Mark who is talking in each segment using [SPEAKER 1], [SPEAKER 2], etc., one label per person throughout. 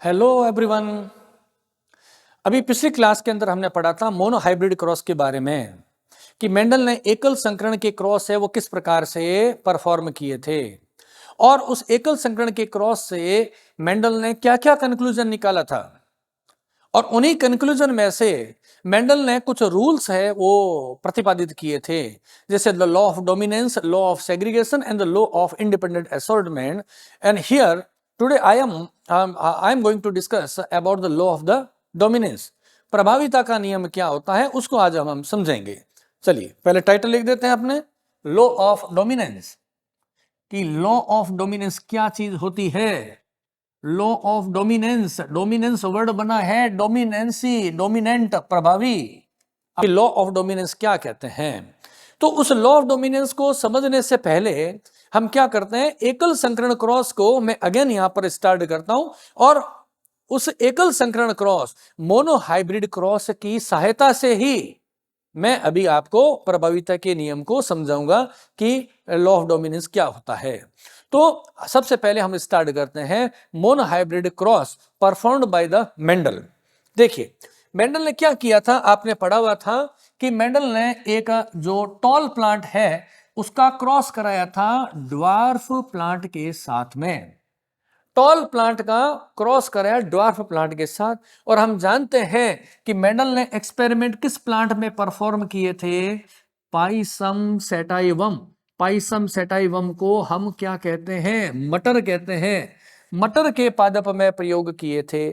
[SPEAKER 1] Hello everyone. अभी पिछली class के अंदर हमने पढ़ा था मोनो हाइब्रिड क्रॉस के बारे में कि मेंडल ने एकल संकरण के क्रॉस है वो किस प्रकार से परफॉर्म किए थे और उस एकल संकरण के क्रॉस से मेंडल ने क्या क्या कंक्लूजन निकाला था और उन्हीं कंक्लूजन में से मेंडल ने कुछ रूल्स है वो प्रतिपादित किए थे, जैसे the law of dominance, law of segregation and the law of independent assortment. And here today I am going to discuss about the law of the dominance. प्रभाविता का नियम क्या होता है उसको आज हम समझेंगे। चलिए पहले टाइटल लिख देते हैं अपने, लॉ ऑफ डोमिनेंस। कि लॉ ऑफ डोमिनेंस क्या चीज होती है? Law of dominance, dominance word बना है डोमिनेंसी, डोमिनेंट, प्रभावी। लॉ ऑफ डोमिनेंस क्या कहते हैं? तो उस लॉ ऑफ डोमिनेंस को समझने से पहले हम क्या करते हैं, एकल संकरण क्रॉस को मैं अगेन यहां पर स्टार्ट करता हूं और उस एकल संकरण क्रॉस मोनो हाइब्रिड क्रॉस की सहायता से ही मैं अभी आपको प्रभाविता के नियम को समझाऊंगा कि लॉ ऑफ डोमिनेंस क्या होता है। तो सबसे पहले हम स्टार्ट करते हैं mono hybrid cross performed by the Mendel. देखिए मेंडल ने क्या किया था, आपने पढ़ा हुआ था कि मेंडल ने एक जो टॉल प्लांट है उसका क्रॉस कराया था ड्वार्फ प्लांट के साथ में। टॉल प्लांट का क्रॉस कराया ड्वार्फ प्लांट के साथ। और हम जानते हैं कि मेंडल ने एक्सपेरिमेंट किस प्लांट में परफॉर्म किए थे? Pisum sativum. पाइसम सेटाइवम को हम क्या कहते हैं? मटर कहते हैं। मटर के पादप में प्रयोग किए थे।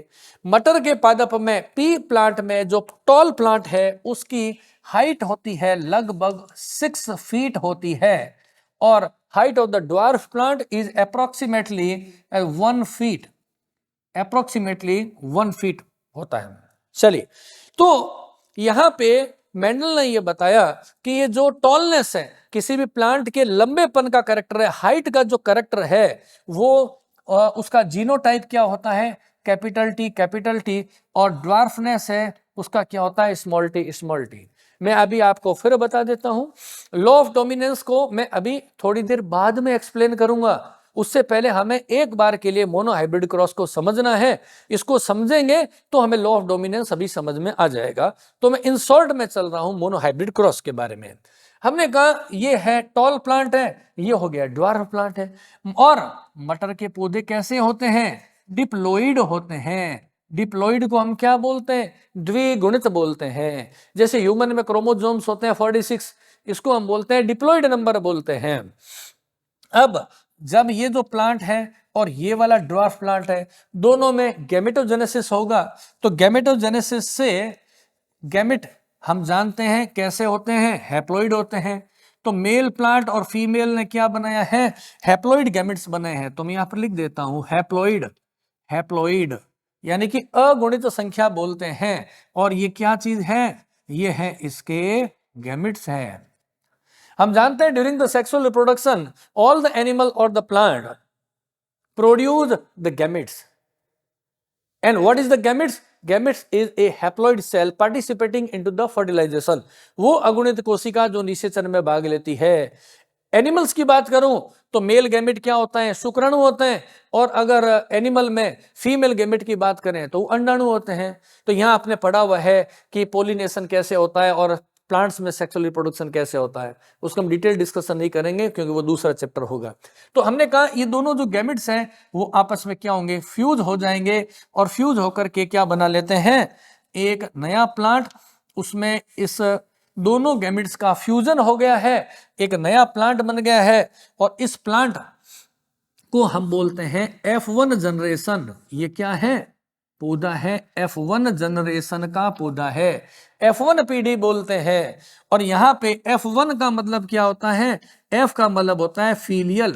[SPEAKER 1] मटर के पादप में पी प्लांट में जो टॉल प्लांट है उसकी हाइट होती है लगभग 6 फीट होती है और height of the dwarf plant is approximately 1 feet, approximately 1 feet होता है। चलिए तो यहां पे मेंडल ने ये बताया कि ये जो टॉलनेस है किसी भी प्लांट के लंबेपन का करेक्टर है, हाइट का जो करेक्टर है वो उसका जीनोटाइप क्या होता है? Capital T. और ड्वार्फनेस है उसका क्या होता है? Small T. मैं अभी आपको फिर बता देता हूं। लॉ ऑफ डोमिनेंस को मैं अभी थोड़ी देर बाद में एक्सप्लेन करूंगा, उससे पहले हमें एक बार के लिए मोनो हाइब्रिड क्रॉस को समझना है। इसको समझेंगे तो हमें लॉ ऑफ डोमिनेंस अभी समझ में आ जाएगा। तो मैं इन शॉर्ट में चल रहा हूं मोनो हाइब्रिड क्रॉस के बारे में। हमने कहा ये है टॉल प्लांट है, ये हो गया ड्वार्फ प्लांट है। और मटर के पौधे कैसे होते हैं? डिप्लोइड होते हैं। डिप्लोइड को हम क्या बोलते हैं? द्विगुणित बोलते हैं। जैसे ह्यूमन में क्रोमोसोम्स होते हैं 46, इसको हम बोलते हैं डिप्लोइड नंबर बोलते हैं। अब जब ये जो प्लांट है और ये वाला ड्वार्फ प्लांट है, दोनों में गैमेटोजेनेसिस होगा। तो गैमेटोजेनेसिस से गैमेट हम जानते हैं कैसे होते हैं? हैप्लॉइड होते हैं। तो मेल प्लांट और फीमेल ने क्या बनाया है? हैप्लॉइड गैमेट्स बनाए हैं। तो मैं यहां पर लिख देता हूं हैप्लॉइड। हैप्लॉइड यानी कि अगुणित संख्या बोलते हैं। और ये क्या चीज है? ये है इसके गैमेट्स हैं। हम जानते हैं during the sexual reproduction all the animal और the plant produce the gametes. And what is the gametes? Gametes is a haploid cell participating into the fertilization. वो अगुणित कोशिका जो निषेचन में भाग लेती है। एनिमल्स की बात करूं तो मेल गैमेट क्या होता है? शुक्राणु होते हैं। और अगर एनिमल में फीमेल गैमेट की बात करें तो अंडाणु होते हैं। तो यहां आपने पढ़ा हुआ है कि पोलिनेशन कैसे होता है और प्लांट्स में सेक्सुअल रिप्रोडक्शन कैसे होता है। उसका हम डिटेल डिस्कशन नहीं करेंगे क्योंकि वो दूसरा चैप्टर होगा। तो हमने कहा ये दोनों जो गैमेट्स हैं वो आपस में क्या होंगे? फ्यूज हो जाएंगे और फ्यूज होकर के क्या बना लेते हैं? एक नया प्लांट। उसमें इस दोनों गैमेट्स का फ्यूजन हो गया है, एक नया प्लांट बन गया है। और इस प्लांट को हम बोलते हैं F1 जनरेशन। ये क्या है? पौधा है, F1 जनरेशन का पौधा है, F1 पीढ़ी बोलते हैं। और यहां पे F1 का मतलब क्या होता है? F का मतलब होता है फीलियल,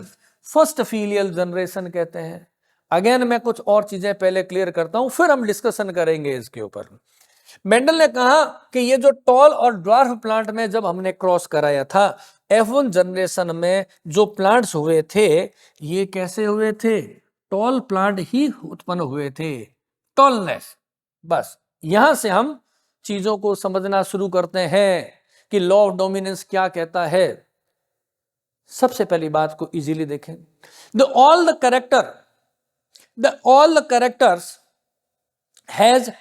[SPEAKER 1] फर्स्ट फीलियल जनरेशन कहते हैं। अगेन मैं कुछ और चीजें पहले क्लियर करता हूं फिर हम डिस्कशन करेंगे इसके ऊपर। मेंडल ने कहा कि ये जो टॉल और ड्वार्फ प्लांट में जब हमने क्रॉस कराया था, F1 जनरेशन में जो प्लांट्स हुए थे ये कैसे हुए थे? टॉल प्लांट ही उत्पन्न हुए थे, टॉलनेस। बस यहां से हम चीजों को समझना शुरू करते हैं कि लॉ ऑफ डोमिनेंस क्या कहता है। सबसे पहली बात को इजीली देखें। The all the characters has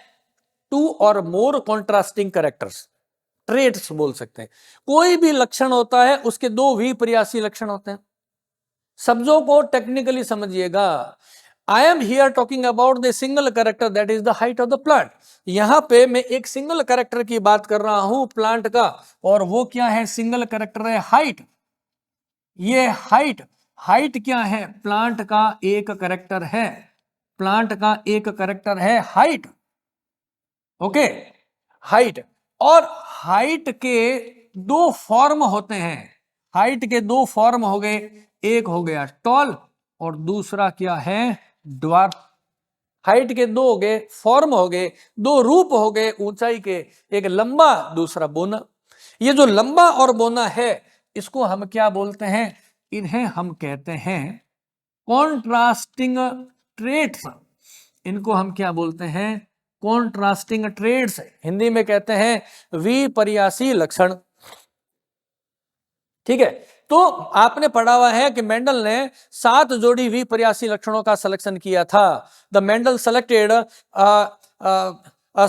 [SPEAKER 1] two और मोर कॉन्ट्रास्टिंग कैरेक्टर्स, ट्रेट्स बोल सकते हैं। कोई भी लक्षण होता है उसके दो विपर्यासी लक्षण होते हैं। शब्दों को टेक्निकली समझिएगा। I am here talking about the single character that is the height of the plant. यहां पे मैं एक सिंगल कैरेक्टर की बात कर रहा हूं प्लांट का, और वो क्या है? सिंगल कैरेक्टर है हाइट। ये हाइट क्या है? प्लांट का एक कैरेक्टर है, प्लांट का एक कैरेक्टर है हाइट। Okay, height. और हाइट के दो फॉर्म होते हैं, हाइट के दो फॉर्म हो गए, एक हो गया टॉल और दूसरा क्या है? ड्वार्फ। हाइट के दो हो गए, फॉर्म हो गए, दो रूप हो गए ऊंचाई के, एक लंबा दूसरा बोना। ये जो लंबा और बोना है इसको हम क्या बोलते हैं? इन्हें हम कहते हैं कॉन्ट्रास्टिंग ट्रेट्स। इनको हम क्या बोलते हैं? Contrasting traits. हिंदी में कहते हैं विपर्यासी लक्षण। ठीक है, तो आपने पढ़ा हुआ है कि मेंडल ने 7 जोड़ी विपर्यासी लक्षणों का सिलेक्शन किया था। The Mendel selected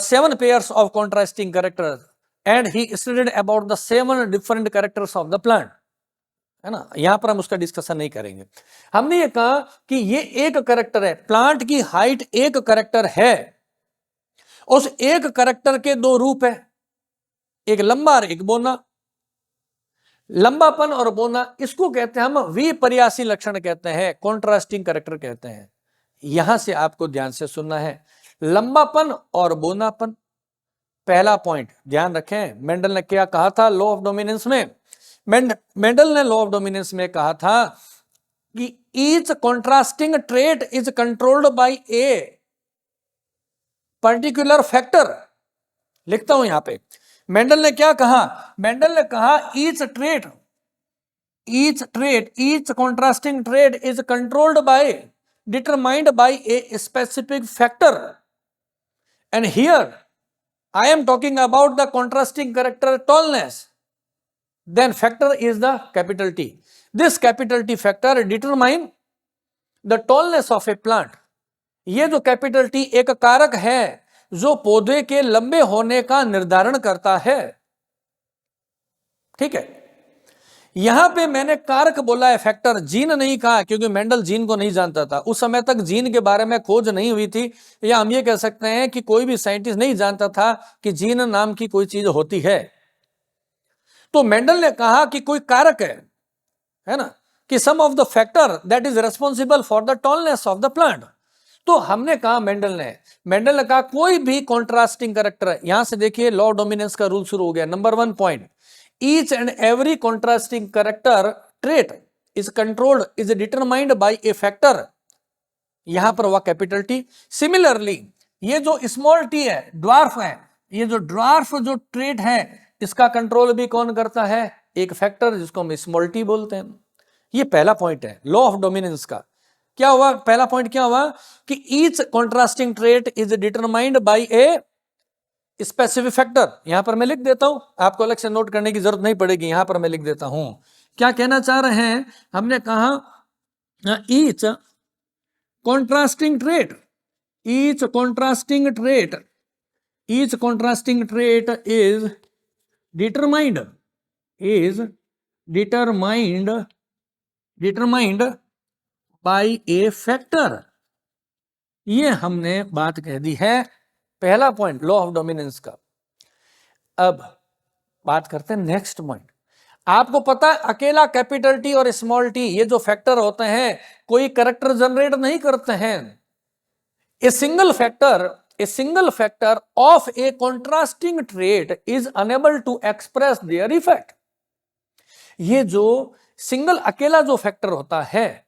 [SPEAKER 1] 7 pairs of contrasting characters and he studied about the 7 different characters of the plant. है ना, यहां पर हम उसका डिस्कशन नहीं करेंगे। हमने ये कहा कि ये एक कैरेक्टर है, प्लांट की हाइट एक कैरेक्टर है, उस एक कैरेक्टर के दो रूप है, एक लंबा और एक बोना। लंबापन और बोना इसको कहते हैं हम विपर्यासी लक्षण कहते हैं, कॉन्ट्रास्टिंग कैरेक्टर कहते हैं। यहां से आपको ध्यान से सुनना है, लंबापन और बोनापन। पहला पॉइंट ध्यान रखें, मेंडल ने क्या कहा था लॉ ऑफ डोमिनेंस में? मेंडल ने लॉ ऑफ डोमिनेंस में कहा था कि each contrasting trait is controlled by a particular factor. लिखता हूं यहां पे, मेंडल ने क्या कहा? मेंडल ने कहा each contrasting trait is controlled by, determined by a specific factor. And here I am talking about the contrasting character tallness. Then factor is the capital T. This capital T factor determine the tallness of a plant. ये जो capital T एक कारक है जो पौधे के लंबे होने का निर्धारण करता है। ठीक है, यहां पे मैंने कारक बोला है, फैक्टर। जीन नहीं कहा, क्योंकि मेंडल जीन को नहीं जानता था। उस समय तक जीन के बारे में खोज नहीं हुई थी, या हम ये कह सकते हैं कि कोई भी साइंटिस्ट नहीं जानता था कि जीन नाम की कोई चीज होती है। तो मेंडल ने कहा कि कोई कारक है ना, कि some of the factor that is responsible for the tallness of the plant. तो हमने कहा मेंडल ने कहा कोई भी कॉन्ट्रास्टिंग कैरेक्टर, यहां से देखिए लॉ ऑफ डोमिनेंस का रूल शुरू हो गया। Number 1 point, each and every contrasting character trait is controlled, is determined by a factor। यहां पर हुआ कैपिटल टी। सिमिलरली ये जो स्मॉल टी है, ड्वार्फ है, ये जो ड्वार्फ जो ट्रेट है इसका कंट्रोल भी कौन करता है? एक फैक्टर जिसको हम स्मॉल टी बोलते हैं। ये पहला पॉइंट है लॉ ऑफ डोमिनेंस का। क्या हुआ? पहला पॉइंट क्या हुआ कि each contrasting trait is determined by a specific factor. यहां पर मैं लिख देता हूं, आपको अलग से नोट करने की जरूरत नहीं पड़ेगी, यहां पर मैं लिख देता हूं। क्या कहना चाह रहे हैं? हमने कहा each contrasting trait, each contrasting trait is determined by a factor. ये हमने बात कह दी है, पहला पॉइंट लॉ ऑफ डोमिनेंस का। अब बात करते हैं नेक्स्ट पॉइंट। आपको पता है अकेला कैपिटल टी और स्मॉल टी ये जो फैक्टर होते हैं कोई कैरेक्टर जनरेट नहीं करते हैं। A single factor of a contrasting trait is unable to express their effect. ये जो सिंगल अकेला जो फैक्टर होता है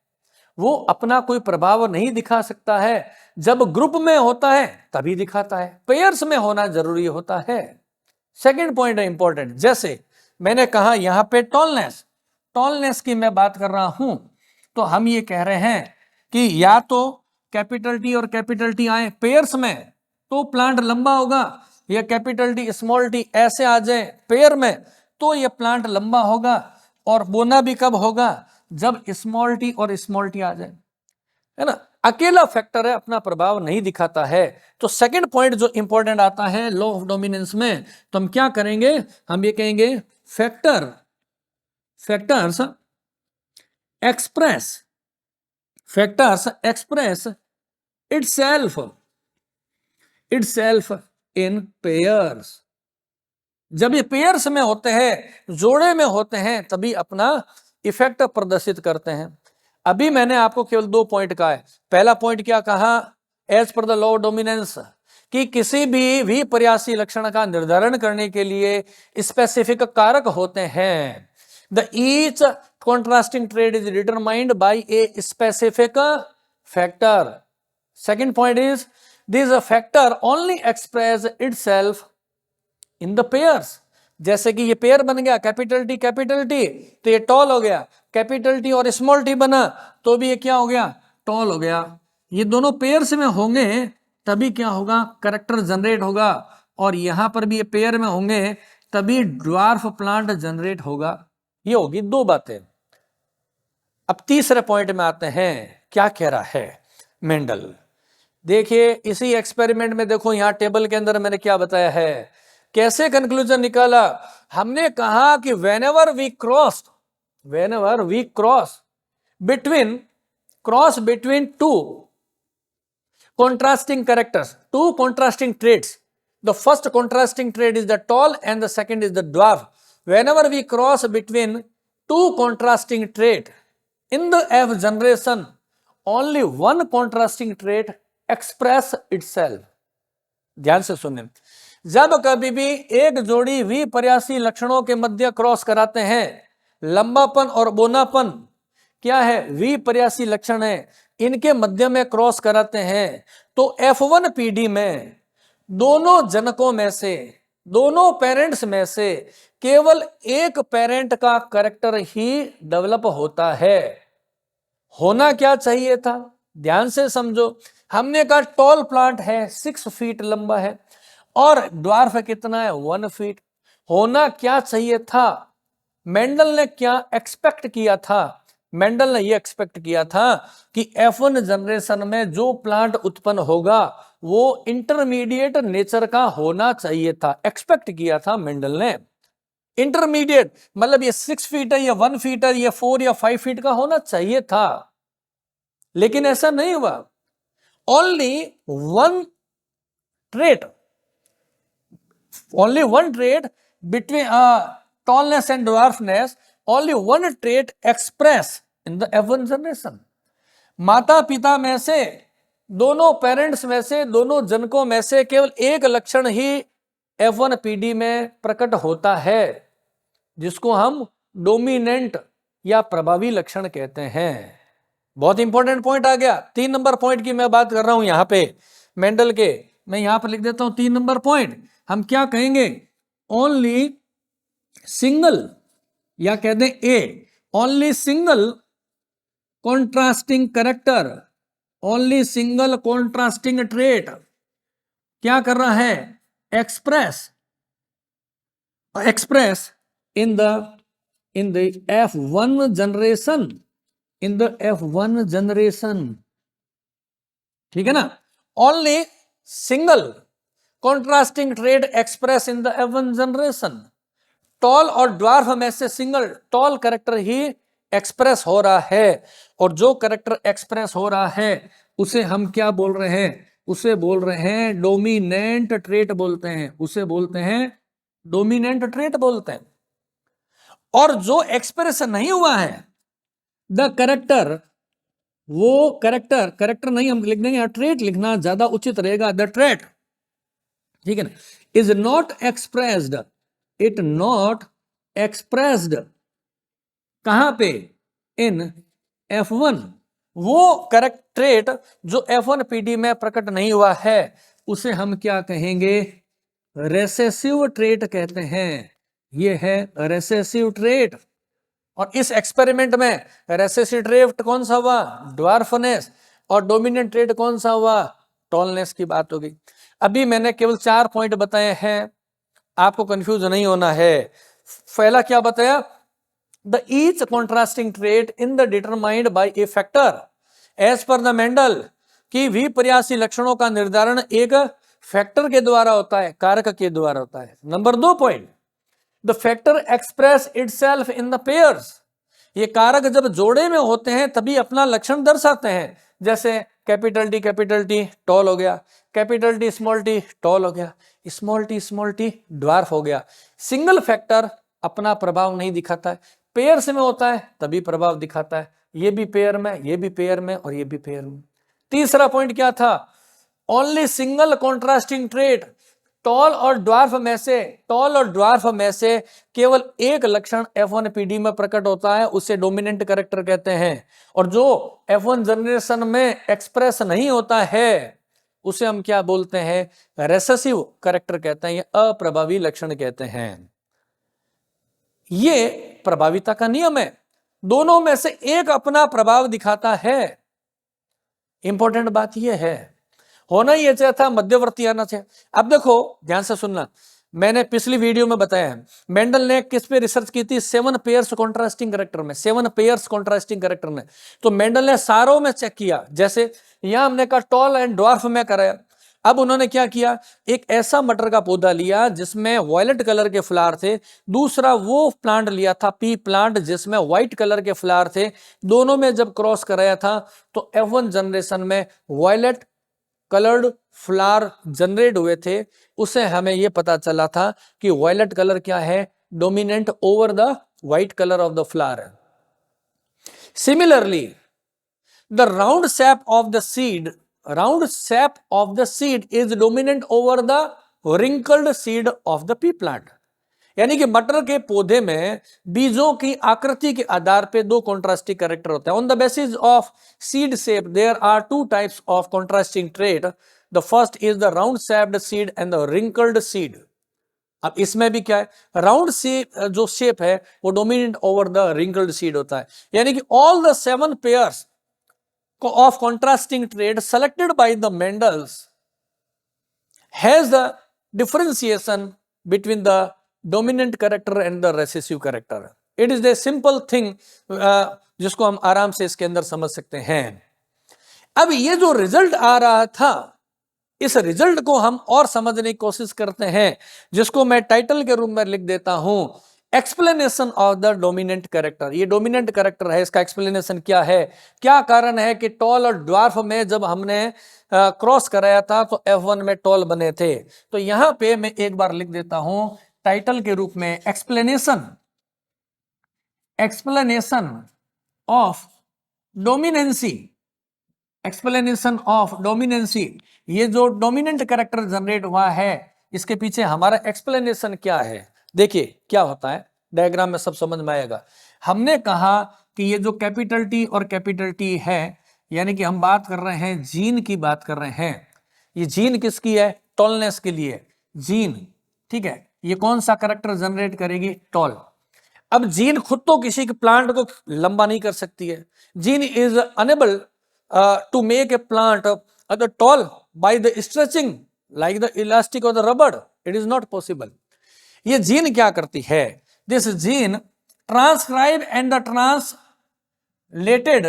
[SPEAKER 1] वो अपना कोई प्रभाव नहीं दिखा सकता है। जब ग्रुप में होता है तभी दिखाता है, पेयर्स में होना जरूरी होता है। सेकंड पॉइंट है इंपॉर्टेंट, जैसे मैंने कहा यहां पे टॉलनेस की मैं बात कर रहा हूं, तो हम ये कह रहे हैं कि या तो कैपिटल टी और कैपिटल टी आए पेयर्स में तो प्लांट लंबा होगा, या कैपिटल टी स्मॉल टी ऐसे आ जाए पेयर में तो ये प्लांट लंबा होगा। और बोना भी कब होगा? जब स्मॉल टी और स्मॉल टी आ जाए, है ना। अकेला फैक्टर है, अपना प्रभाव नहीं दिखाता है। तो सेकंड पॉइंट जो इंपॉर्टेंट आता है लॉ ऑफ डोमिनेंस में, तो हम क्या करेंगे, हम ये कहेंगे फैक्टर्स एक्सप्रेस इटसेल्फ इन पेयर्स। जब ये पेयर्स में होते हैं, जोड़े में होते हैं, तभी अपना इफेक्ट प्रदर्शित करते हैं। अभी मैंने आपको केवल 2 पॉइंट कहा है। पहला पॉइंट क्या कहा, as per the law of dominance, कि किसी भी विपर्यासी लक्षण का निर्धारण करने के लिए स्पेसिफिक कारक होते हैं। The each contrasting trade is determined by a specific factor. Second point is this factor only express itself in the pairs. जैसे कि ये पेयर बन गया कैपिटल टी, तो ये टॉल हो गया, कैपिटल टी और स्मॉल टी बना तो भी ये क्या हो गया, टॉल हो गया। ये दोनों पेयर्स में होंगे तभी क्या होगा, कैरेक्टर जनरेट होगा, और यहां पर भी ये पेयर में होंगे तभी ड्वार्फ प्लांट जनरेट होगा। ये होगी 2 बातें। अब तीसरे पॉइंट में आते हैं, क्या कह रहा है मेंडल। देखिए इसी एक्सपेरिमेंट में देखो, यहां टेबल के अंदर मैंने क्या बताया है, कैसे कंक्लूजन निकाला। हमने कहा कि whenever we cross between two contrasting characters, two contrasting traits, the first contrasting trait is the tall and the second is the dwarf. Whenever we cross between two contrasting trait in the F generation, only one contrasting trait express itself. ध्यान से सुनने, जब कभी भी एक जोड़ी विपर्यासी लक्षणों के मध्य क्रॉस कराते हैं, लंबापन और बोनापन क्या है, विपर्यासी लक्षण है, इनके मध्य में क्रॉस कराते हैं, तो F1 पीडी में दोनों जनकों में से, दोनों पेरेंट्स में से केवल एक पेरेंट का कैरेक्टर ही डेवलप होता है। होना क्या चाहिए था, ध्यान से समझो। हमने कहा टॉल प्लांट है 6 फीट लंबा है और ड्वार्फ कितना है 1 फीट। होना क्या चाहिए था, मेंडल ने क्या एक्सपेक्ट किया था, मेंडल ने ये एक्सपेक्ट किया था कि F1 जनरेशन में जो प्लांट उत्पन्न होगा वो इंटरमीडिएट नेचर का होना चाहिए था। एक्सपेक्ट किया था मेंडल ने इंटरमीडिएट, मतलब ये 6 फीट है या 1 फीट है या 4 या 5 फीट का होना चाहिए था, लेकिन ऐसा नहीं हुआ। only one trait between tallness and dwarfness, only one trait expressed in the F1 generation. माता पिता में से, दोनों पेरेंट्स में से, दोनों जनकों में से केवल एक लक्षण ही F1 पीडी में प्रकट होता है, जिसको हम डोमिनेंट या प्रभावी लक्षण कहते हैं। बहुत इंपॉर्टेंट पॉइंट आ गया। 3 नंबर पॉइंट की मैं बात कर रहा हूं यहां पे मेंडल के, मैं यहां पर लिख देता हूं 3 नंबर पॉइंट। हम क्या कहेंगे, ओनली सिंगल, या कह दें a, only single contrasting character, only single contrasting trait क्या कर रहा है, express in the F1 generation, in the F1 generation, ठीक है ना। only single contrasting trait express in the F1 generation, tall और ड्वार्फ में से सिंगल टॉल कैरेक्टर ही एक्सप्रेस हो रहा है, और जो कैरेक्टर एक्सप्रेस हो रहा है उसे हम क्या बोल रहे हैं, उसे बोल रहे हैं डोमिनेंट ट्रेट बोलते हैं, उसे बोलते हैं डोमिनेंट ट्रेट बोलते हैं। और जो एक्सप्रेस नहीं हुआ है द कैरेक्टर, वो कैरेक्टर नहीं हम लिख देंगे, ट्रेट लिखना ज्यादा उचित रहेगा, द ट्रेट, ठीक है ना, is not expressed, it not expressed कहां पे, इन F1, वो करेक्ट ट्रेट जो F1 पीडी में प्रकट नहीं हुआ है उसे हम क्या कहेंगे, रेसेसिव ट्रेट कहते हैं। ये है रेसेसिव ट्रेट। और इस एक्सपेरिमेंट में रेसेसिव ट्रेट कौन सा हुआ, ड्वार्फनेस, और डोमिनेंट ट्रेट कौन सा हुआ, टॉलनेस की बात होगी। अभी मैंने केवल 4 पॉइंट बताए हैं, आपको कंफ्यूज नहीं होना है। पहला क्या बताया, the each contrasting trait in the determined by a factor as per the Mendel, कि विपर्यासी लक्षणों का निर्धारण एक फैक्टर के द्वारा होता है, कारक के द्वारा होता है। Number 2 point, the factor express itself in the pairs. ये कारक जब जोड़े में होते हैं तभी अपना लक्षण दर्शाते हैं। जैसे कैपिटल टी टॉल हो गया, कैपिटल टी टॉल हो गया, स्मॉल टी ड्वार्फ हो गया। सिंगल फैक्टर अपना प्रभाव नहीं दिखाता है, पेयर्स में होता है तभी प्रभाव दिखाता है। ये भी पेयर में, ये भी पेयर में और ये भी पेयर में। तीसरा पॉइंट क्या था, only single contrasting trait. Tall और ड्वार्फ में से केवल एक लक्षण F1PD में प्रकट होता है, उसे डोमिनेंट कैरेक्टर कहते हैं। और जो F1 जनरेशन में एक्सप्रेस नहीं होता है उसे हम क्या बोलते हैं, रेसेसिव कैरेक्टर कहते हैं, ये अप्रभावी लक्षण कहते हैं। ये प्रभाविता का नियम है, दोनों में से एक अपना प्रभाव दिखाता है। इंपॉर्टेंट बात यह है, होना यह चाहिए था, मध्यवर्ती आना चाहिए। अब देखो ध्यान से सुनना, मैंने पिछली वीडियो में बताया है मेंडल ने किस पे रिसर्च की थी, 7 पेयर्स कॉन्ट्रास्टिंग कैरेक्टर में, 7 पेयर्स कॉन्ट्रास्टिंग कैरेक्टर में। तो मेंडल ने सारों में चेक किया, जैसे यहां हमने कहा टॉल एंड ड्वार्फ में कराया। अब उन्होंने क्या किया, एक ऐसा मटर का पौधा लिया जिसमें वॉयलेट कलर के फ्लावर थे, दूसरा वो प्लांट लिया था पी प्लांट जिसमें व्हाइट कलर के फ्लावर थे। दोनों में जब क्रॉस कराया था तो F1 जनरेशन में वॉयलेट कलर्ड फ्लावर जनरेट हुए थे। उसे हमें यह पता चला था कि वॉयलेट कलर क्या है, dominant over the white colour of the flower. Similarly the round SAP of the seed is dominant over the wrinkled seed of the P plant. यानी कि मटर के पौधे में बीजों की आकृति के आधार पे दो कॉन्ट्रास्टिंग कैरेक्टर होते हैं। On the basis of seed shape there are 2 types of contrasting trait, the first is the round shaped seed and the wrinkled seed. अब इसमें भी क्या है, राउंड शेप जो शेप है वो dominant over the wrinkled seed होता है। यानी कि all the 7 pairs of contrasting trait selected by the Mendels has the differentiation between the dominant character and the recessive character. It is the simple thing जिसको हम आराम से इसके अंदर समझ सकते हैं। अब ये जो रिजल्ट आ रहा था, इस रिजल्ट को हम और समझने की कोशिश करते हैं, जिसको मैं टाइटल के रूप में लिख देता हूं, explanation of the dominant character. ये डोमिनेंट कैरेक्टर है, इसका एक्सप्लेनेशन क्या है, क्या कारण है कि टॉल और ड्वार्फ में जब हमने क्रॉस कराया था तो F1 में टॉल बने थे। तो यहां पे मैं एक बार लिख देता हूं टाइटल के रूप में, explanation of dominancy. Explanation of dominancy, ये जो डोमिनेंट कैरेक्टर जनरेट हुआ है इसके पीछे हमारा एक्सप्लेनेशन क्या है। देखिए क्या होता है, डायग्राम में सब समझ में आएगा। हमने कहा कि ये जो कैपिटल टी और कैपिटल टी है, यानी कि हम बात कर रहे हैं जीन की बात कर रहे हैं। ये जीन किसकी है, टॉलनेस के लिए जीन, ठीक है। ये कौन सा कैरेक्टर जनरेट करेगी, टॉल। अब जीन खुद तो किसी के प्लांट को लंबा नहीं कर सकती है, gene is unable to make a plant tall by the stretching like the elastic और the rubber, it is not possible. ये जीन क्या करती है, this gene transcribe and the translated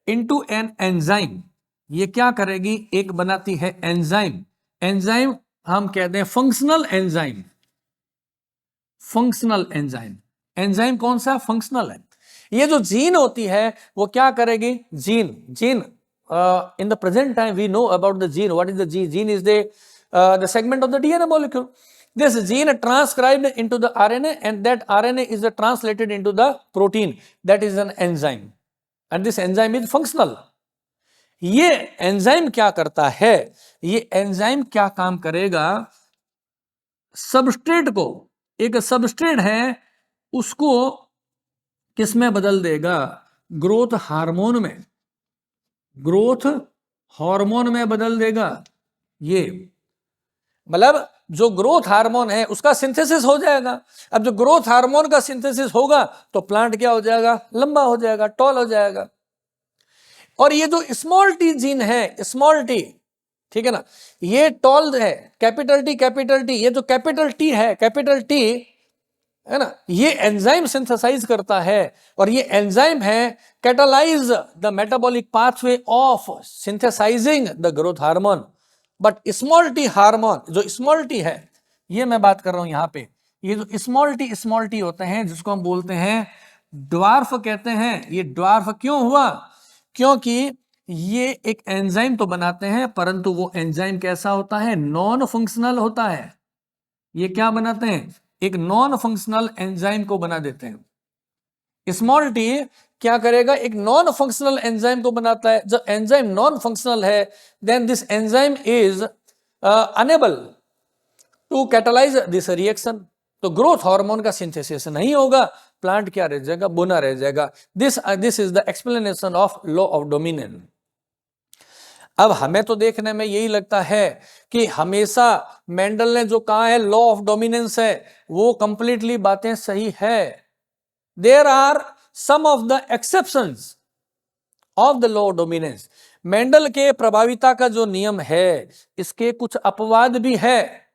[SPEAKER 1] into an enzyme. ये क्या करेगी, एक बनाती है एंजाइम। एंजाइम हम कहते हैं functional enzyme. Functional enzyme, enzyme कौन सा, फंक्शनल है। ये जो जीन होती है वो क्या करेगी, gene in the present time we know about the gene. What is the gene? Gene is the segment of the DNA molecule. This gene transcribed into the RNA and that RNA is translated into the protein, that is an enzyme, and this enzyme is functional. ये enzyme क्या करता है, ये enzyme क्या काम करेगा, substrate को, एक सबस्ट्रेट है उसको किसमें बदल देगा, ग्रोथ हार्मोन में, ग्रोथ हार्मोन में बदल देगा। ये मतलब जो ग्रोथ हार्मोन है उसका सिंथेसिस हो जाएगा। अब जो ग्रोथ हार्मोन का सिंथेसिस होगा तो प्लांट क्या हो जाएगा, लंबा हो जाएगा, टॉल हो जाएगा। और ये जो स्मॉल टी जीन है, स्मॉल टी, ठीक है ना, ये टॉल है, कैपिटल टी, ये जो कैपिटल टी है, कैपिटल टी है ना, ये एंजाइम सिंथेसाइज करता है और ये एंजाइम है catalyse the metabolic pathway of synthesising the growth hormone. But small T hormone, जो स्मॉल टी है, ये मैं बात कर रहा हूं यहां पे, ये जो स्मॉल टी होते हैं जिसको हम बोलते हैं ड्वार्फ कहते हैं। ये ड्वार्फ क्यों हुआ? क्योंकि ये एक एंजाइम तो बनाते हैं परंतु वो एंजाइम कैसा होता है? नॉन फंक्शनल होता है। ये क्या बनाते हैं? एक नॉन फंक्शनल एंजाइम को बना देते हैं। स्मॉल टी क्या करेगा? एक नॉन फंक्शनल एंजाइम को बनाता है। जब एंजाइम नॉन फंक्शनल है then this enzyme is unable to catalyse this reaction. तो ग्रोथ हार्मोन का सिंथेसिस नहीं होगा, प्लांट क्या रह जाएगा? बुना रह जाएगा। This is the explanation of law of dominance. अब हमें तो देखने में यही लगता है कि हमेशा मेंडल ने जो कहा है लॉ ऑफ डोमिनेंस है वो कंप्लीटली बातें सही है। There are some of the exceptions of the law of dominance. Mendel के प्रभाविता का जो नियम है इसके कुछ अपवाद भी है।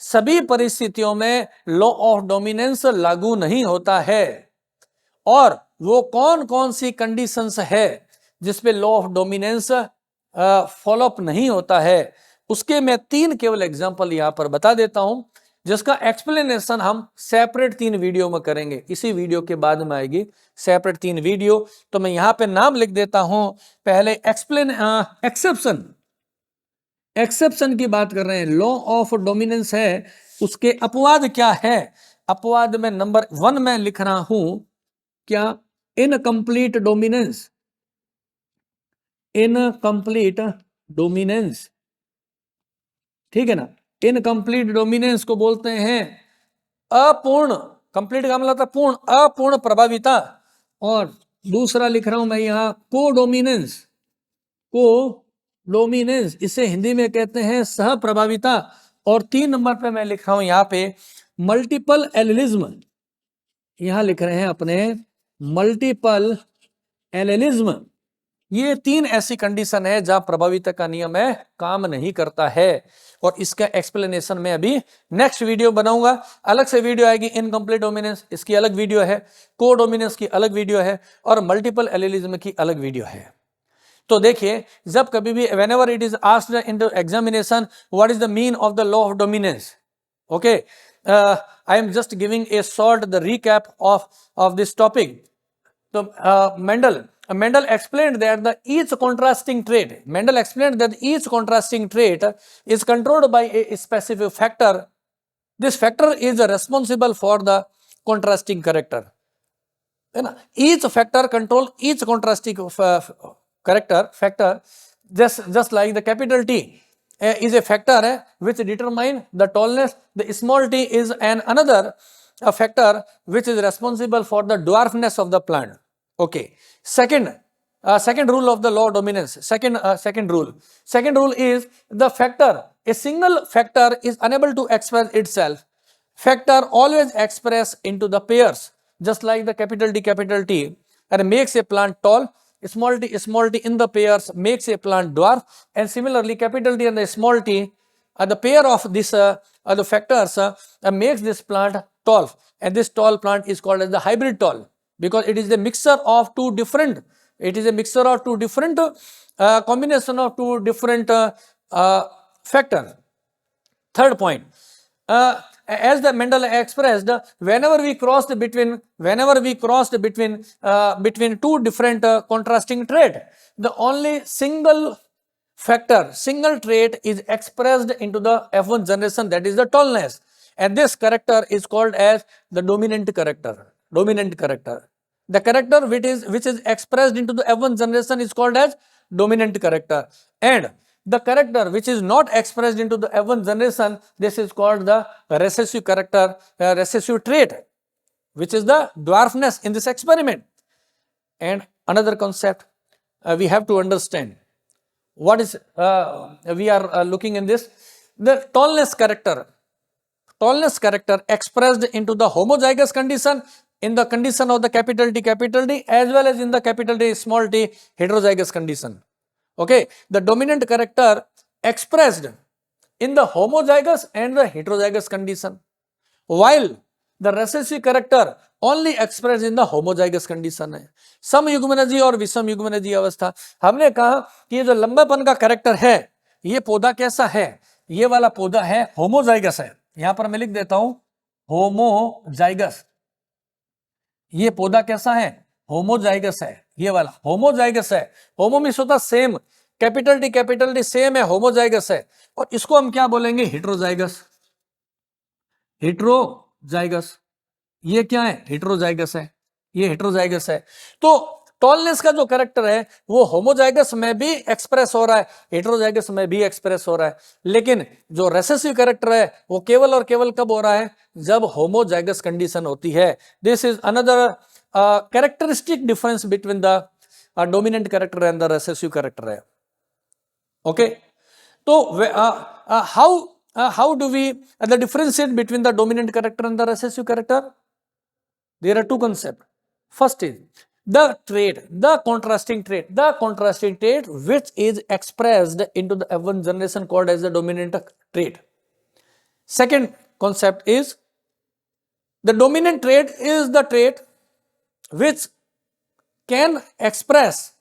[SPEAKER 1] सभी परिस्थितियों में लॉ ऑफ डोमिनेंस लागू नहीं होता है। और वो कौन कौन सी कंडीशंस है जिसपे लॉ ऑफ डोमिनेंस फॉलोअप नहीं होता है, उसके मैं 3 केवल एग्जांपल यहां पर बता देता हूं, जिसका एक्सप्लेनेशन हम सेपरेट 3 वीडियो में करेंगे। इसी वीडियो के बाद में आएगी सेपरेट 3 वीडियो। तो मैं यहां पे नाम लिख देता हूं। पहले एक्सेप्शन की बात कर रहे हैं। लॉ ऑफ डोमिनेंस है, उसके अपवाद क्या है? अपवाद में नंबर 1 में लिख रहा हूं क्या? Incomplete dominance. इनकम्प्लीट डोमिनेंस, ठीक है ना। इनकम्प्लीट डोमिनेंस को बोलते हैं अपूर्ण, कंप्लीट का मतलब था पूर्ण, अपूर्ण प्रभाविता। और दूसरा लिख रहा हूं मैं यहां कोडोमिनेंस। कोडोमिनेंस इसे हिंदी में कहते हैं सह प्रभाविता। और 3 नंबर पे मैं लिख रहा हूं यहां पे मल्टीपल एलिलिज्म। यहां लिख रहे हैं अपने मल्टीपल एलिलिज्म। ये 3 ऐसी कंडीशन है जहां प्रभाविता का नियम है काम नहीं करता है। और इसका एक्सप्लेनेशन मैं अभी नेक्स्ट वीडियो बनाऊंगा। अलग से वीडियो आएगी इनकम्प्लीट डोमिनेंस, इसकी अलग वीडियो है, कोडोमिनेंस की अलग वीडियो है और मल्टीपल एलिलिज्म की अलग वीडियो है। तो देखिए, जब कभी भी whenever it is asked in the examination what is the mean of the law of dominance, okay, I am just giving a short the recap of this topic. So Mendel explained that each contrasting trait is controlled by a specific factor. This factor is responsible for the contrasting character. Each factor control each contrasting factor, just like the capital T is a factor which determine the tallness. The small t is another factor which is responsible for the dwarfness of the plant. Okay. Second rule of the law of dominance. Second rule is the factor. A single factor is unable to express itself. Factor always express into the pairs, just like the capital T, and makes a plant tall. Small t in the pairs makes a plant dwarf, and similarly capital T and the small t, the pair of this the factors makes this plant tall, and this tall plant is called as the hybrid tall, because it is a mixture of two different combination of two different factors. Third point, as the Mendel expressed, whenever we crossed between two different contrasting traits, the only single trait is expressed into the F1 generation, that is the tallness, and this character is called as the dominant character. The character which is expressed into the F1 generation is called as dominant character, and the character which is not expressed into the F1 generation, this is called the recessive character, recessive trait, which is the dwarfness in this experiment. And another concept we have to understand, what is we are looking in this, the tallness character expressed into the homozygous condition, in the condition of the capital T, as well as in the capital T small t heterozygous condition. Okay, the dominant character expressed in the homozygous and the heterozygous condition, while the recessive character only express in the homozygous condition है। समयुग्मनजी और विषमयुग्मनजी अवस्था, हमने कहा कि ये जो लंबापन का character है, ये पौधा कैसा है, ये वाला पौधा है होमोजाइगस है। यहां पर मैं लिख देता हूं होमोजाइगस। ये पौधा कैसा है, होमोजाइगस है, ये वाला होमोजाइगस है। होमो मीन्स होता सेम, कैपिटल डी सेम है, होमोजाइगस है। और इसको हम क्या बोलेंगे, हेट्रोजाइगस। हेट्रोजाइगस, ये क्या है, हेट्रोजाइगस है, ये हेट्रोजाइगस है। तो टॉलनेस का जो कैरेक्टर है वो होमोजाइगस में भी एक्सप्रेस हो रहा है, हेट्रोजाइगस में भी एक्सप्रेस हो रहा है। लेकिन जो रेसेसिव कैरेक्टर है वो केवल और केवल कब हो रहा है, जब होमोजाइगस कंडीशन होती है। This is another characteristic difference between the dominant character and the recessive character है। ओके, तो how do we the differentiate between the dominant character and the recessive character? There are two concepts. First is the trait, the contrasting trait which is expressed into the F1 generation called as the dominant trait. Second concept is the dominant trait is the trait which can express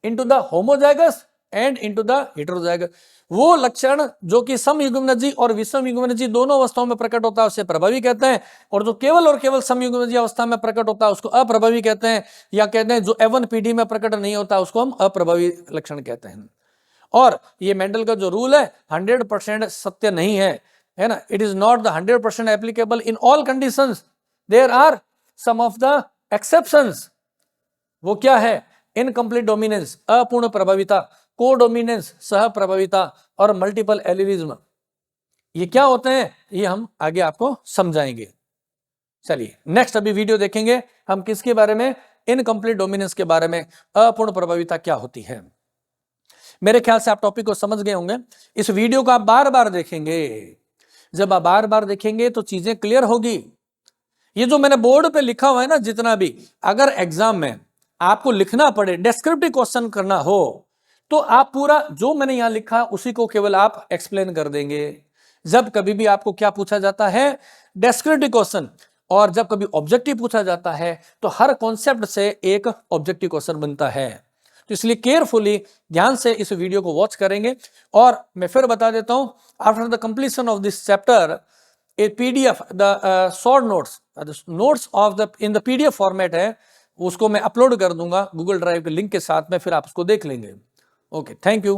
[SPEAKER 1] into the homozygous and into the heterozygous. वो लक्षण जो कि समयुग्मनजी और विषमयुग्मनजी दोनों अवस्थाओं में प्रकट होता है उसे प्रभावी कहते हैं, और जो केवल और केवल समयुग्मनजी अवस्था में प्रकट होता है उसको अप्रभावी कहते हैं, या कहते हैं जो F1 पीढ़ी में प्रकट नहीं होता उसको हम अप्रभावी लक्षण कहते हैं। और ये मेंडल का जो रूल है 100% सत्य नहीं है, है ना। It is not the 100% applicable in all conditions, there are some of the exceptions. वो क्या है, इनकम्प्लीट डोमिनेंस अपूर्ण प्रभाविता, कोडोमिनेंस सह प्रभाविता, और मल्टीपल एलिलिज्म। ये क्या होते हैं ये हम आगे आपको समझाएंगे। चलिए नेक्स्ट अभी वीडियो देखेंगे हम किसके बारे में, इनकम्प्लीट डोमिनेंस के बारे में, अपूर्ण प्रभाविता क्या होती है। मेरे ख्याल से आप टॉपिक को समझ गए होंगे। इस वीडियो को आप बार बार देखेंगे, जब आप बार बार देखेंगे तो चीजें क्लियर होगी। ये जो मैंने बोर्ड पे लिखा हुआ है ना, जितना भी, अगर एग्जाम में आपको लिखना पड़े, डिस्क्रिप्टिव क्वेश्चन करना हो, तो आप पूरा जो मैंने यहां लिखा उसी को केवल आप एक्सप्लेन कर देंगे। जब कभी भी आपको क्या पूछा जाता है, डिस्क्रिप्टिव क्वेश्चन, और जब कभी ऑब्जेक्टिव पूछा जाता है तो हर कॉन्सेप्ट से एक ऑब्जेक्टिव क्वेश्चन बनता है। तो इसलिए केयरफुली ध्यान से इस वीडियो को वॉच करेंगे। और मैं फिर बता देता हूं, after the completion of this chapter A PDF, the short notes of the in the PDF format है, उसको मैं अपलोड कर दूंगा गूगल ड्राइव के लिंक के साथ में, फिर आप उसको देख लेंगे। Okay, thank you.